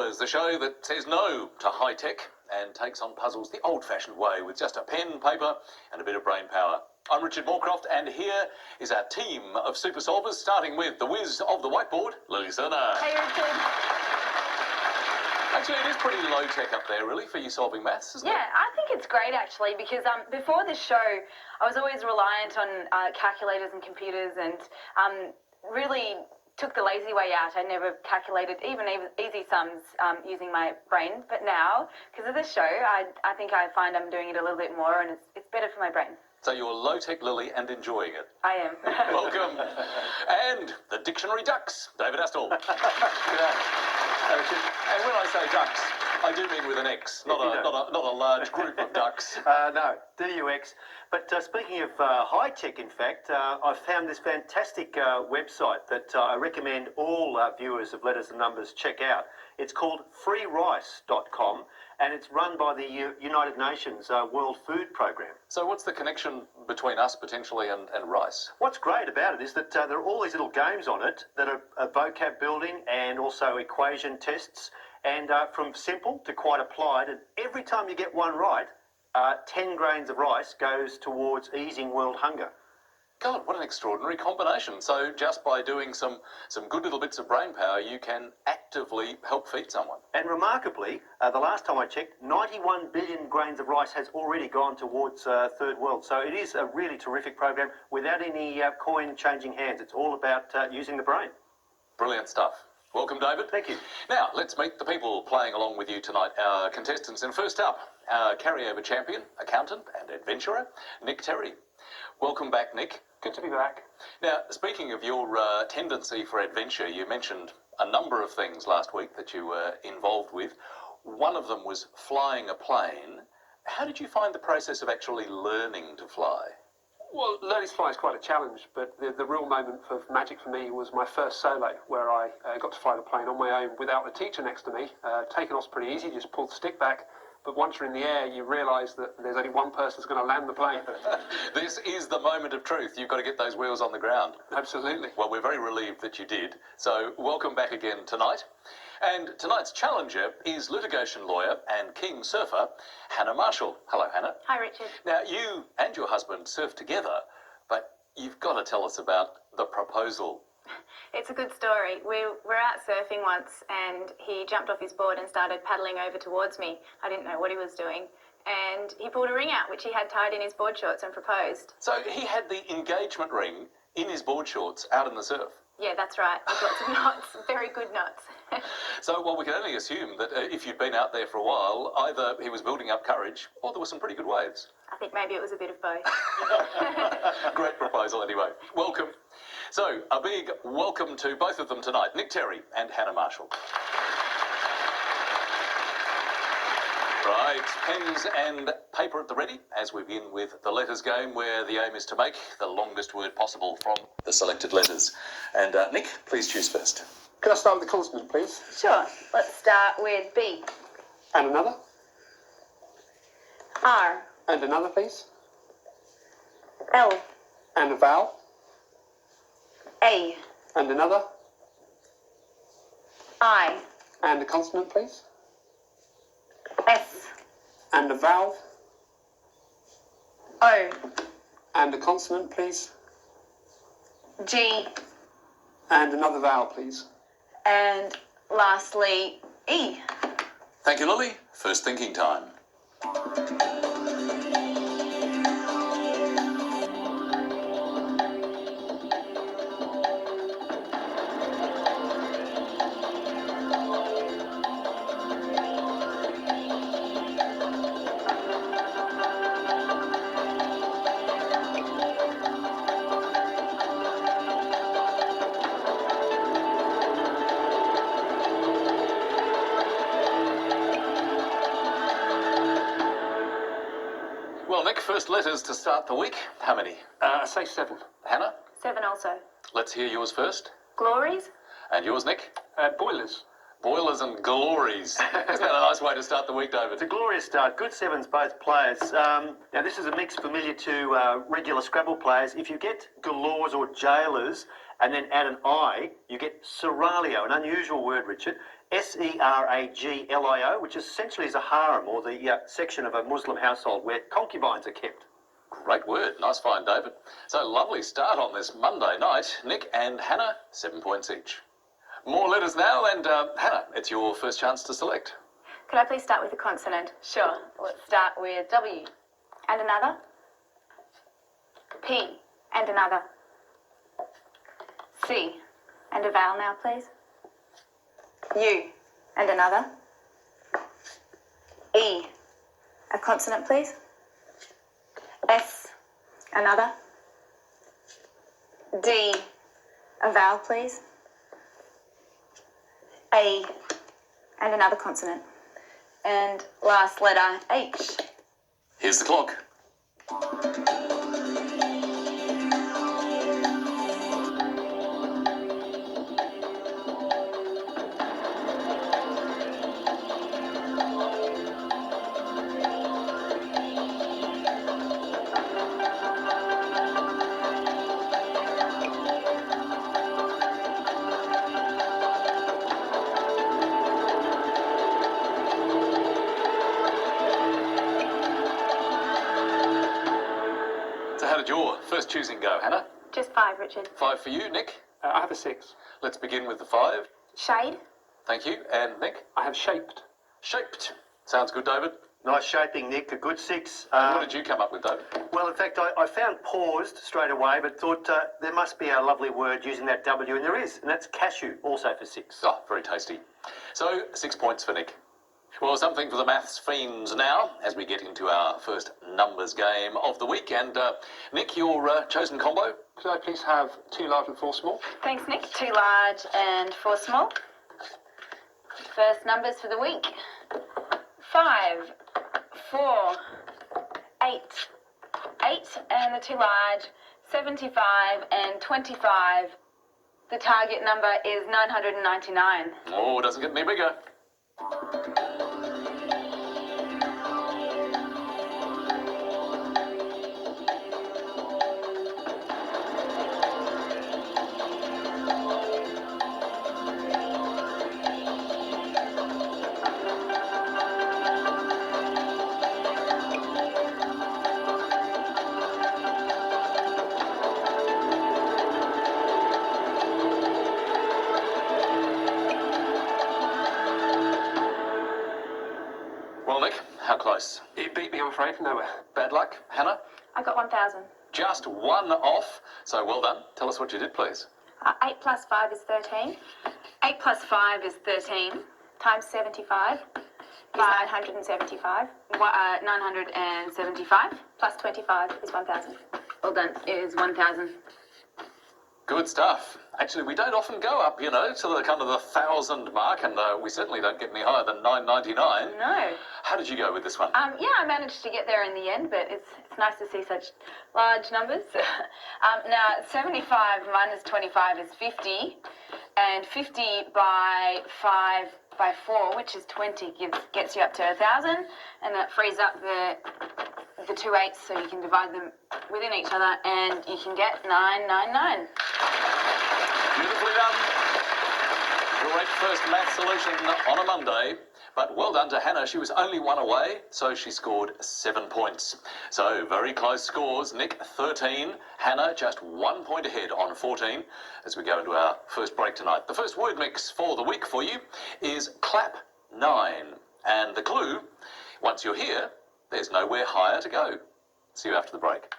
Numbers, the show that says no to high-tech and takes on puzzles the old-fashioned way with just a pen, paper and a bit of brain power. I'm Richard Morecroft, and here is our team of super solvers, starting with the whiz of the whiteboard, Lily Serna. Hey, Richard. Actually, it is pretty low-tech up there, really, for you solving maths, isn't it? Yeah, I think it's great, actually, because before this show, I was always reliant on calculators and computers and really took the lazy way out. I never calculated even easy sums using my brain. But now, because of this show, I think I find I'm doing it a little bit more, and it's better for my brain. So you're low-tech Lily and enjoying it. I am. Welcome. And the dictionary ducks, David Astle. And when I say ducks, I do mean with an X, not a large group of ducks. No, DUX. But speaking of high-tech, in fact, I've found this fantastic website that I recommend all viewers of Letters and Numbers check out. It's called freerice.com, and it's run by the United Nations World Food Programme. So what's the connection between us, potentially, and rice? What's great about it is that there are all these little games on it that are vocab building and also equation tests, and from simple to quite applied, and every time you get one right, 10 grains of rice goes towards easing world hunger. God, what an extraordinary combination. So just by doing some good little bits of brain power, you can actively help feed someone. And remarkably, the last time I checked, 91 billion grains of rice has already gone towards third world. So it is a really terrific program without any coin changing hands. It's all about using the brain. Brilliant stuff. Welcome, David. Thank you. Now, let's meet the people playing along with you tonight, our contestants. And first up, our carryover champion, accountant and adventurer, Nick Terry. Welcome back, Nick. Good to be back. Now, speaking of your tendency for adventure, you mentioned a number of things last week that you were involved with. One of them was flying a plane. How did you find the process of actually learning to fly? Well, learning to fly is quite a challenge, but the real moment of magic for me was my first solo, where I got to fly the plane on my own without a teacher next to me. Taking off's pretty easy, just pull the stick back. But once you're in the air, you realise that there's only one person who's going to land the plane. This is the moment of truth. You've got to get those wheels on the ground. Absolutely. Well, we're very relieved that you did. So welcome back again tonight. And tonight's challenger is litigation lawyer and king surfer, Hannah Marshall. Hello, Hannah. Hi, Richard. Now, you and your husband surf together, but you've got to tell us about the proposal. It's a good story. We were out surfing once, and he jumped off his board and started paddling over towards me. I didn't know what he was doing. And he pulled a ring out, which he had tied in his board shorts, and proposed. So he had the engagement ring in his board shorts out in the surf? Yeah, that's right. With lots of knots, very good knots. So, well, we can only assume that if you'd been out there for a while, either he was building up courage or there were some pretty good waves. I think maybe it was a bit of both. Great proposal anyway. Welcome. So, a big welcome to both of them tonight, Nick Terry and Hannah Marshall. Right, pens and paper at the ready as we begin with the letters game, where the aim is to make the longest word possible from the selected letters. And Nick, please choose first. Could I start with the consonant, please? Sure. Let's start with B. And another? R. And another, please? L. And a vowel? A. And another? I. And a consonant, please? S. And a vowel? O. And a consonant, please? G. And another vowel, please? And lastly, E. Thank you, Lily. First thinking time. Well, Nick, first letters to start the week. How many? Say 7. Hannah? 7 also. Let's hear yours first. Glories. And yours, Nick? Boilers. Boilers and glories. Isn't that a nice way to start the week, David? It's a glorious start. Good sevens, both players. Now, this is a mix familiar to regular Scrabble players. If you get galores or jailers and then add an I, you get seraglio, an unusual word, Richard. Seraglio, which essentially is a harem, or the section of a Muslim household where concubines are kept. Great word. Nice find, David. So lovely start on this Monday night. Nick and Hannah, 7 points each. More letters now, and Hannah, it's your first chance to select. Could I please start with a consonant? Sure. Let's start with W. And another. P. And another. C. And a vowel now, please. U. And another. E. A consonant, please. S. Another. D. A vowel, please. A. And another consonant. And last letter, H. Here's the clock. So how did your first choosing go, Hannah? Just 5, Richard. 5 for you, Nick. I have a 6. Let's begin with the 5. Shade. Thank you. And Nick? I have shaped. Shaped. Sounds good, David. Nice shaping, Nick. A good 6. What did you come up with, David? Well, in fact, I found paused straight away, but thought there must be a lovely word using that W, and there is, and that's cashew, also for 6. Oh, very tasty. So, 6 points for Nick. Well, something for the maths fiends now, as we get into our first numbers game of the week. And Nick, your chosen combo? Could I please have 2 large and 4 small? Thanks, Nick. 2 large and 4 small. First numbers for the week. 5, 4, 8. 8 and the 2 large, 75 and 25. The target number is 999. Oh, it doesn't get any bigger. Well, Nick, how close? It beat me, I'm afraid. Nowhere. Bad luck, Hannah? I got 1,000. Just 1 off, so well done. Tell us what you did, please. 8 plus 5 is 13. 8 plus 5 is 13 times 75 is 975. 975 plus 25 is 1,000. Well done. It is 1,000. Good stuff. Actually, we don't often go up, you know, to the kind of the 1,000 mark, and we certainly don't get any higher than 999. No. How did you go with this one? Yeah, I managed to get there in the end, but it's nice to see such large numbers. Now, 75 minus 25 is 50, and 50 by 5 by 4, which is 20, gets you up to 1,000, and that frees up the 2 8s so you can divide them within each other, and you can get 999. Beautifully done. Great first math solution on a Monday. But well done to Hannah. She was only 1 away, so she scored 7 points. So very close scores. Nick, 13. Hannah, just 1 point ahead on 14 as we go into our first break tonight. The first word mix for the week for you is clap 9. And the clue, once you're here, there's nowhere higher to go. See you after the break.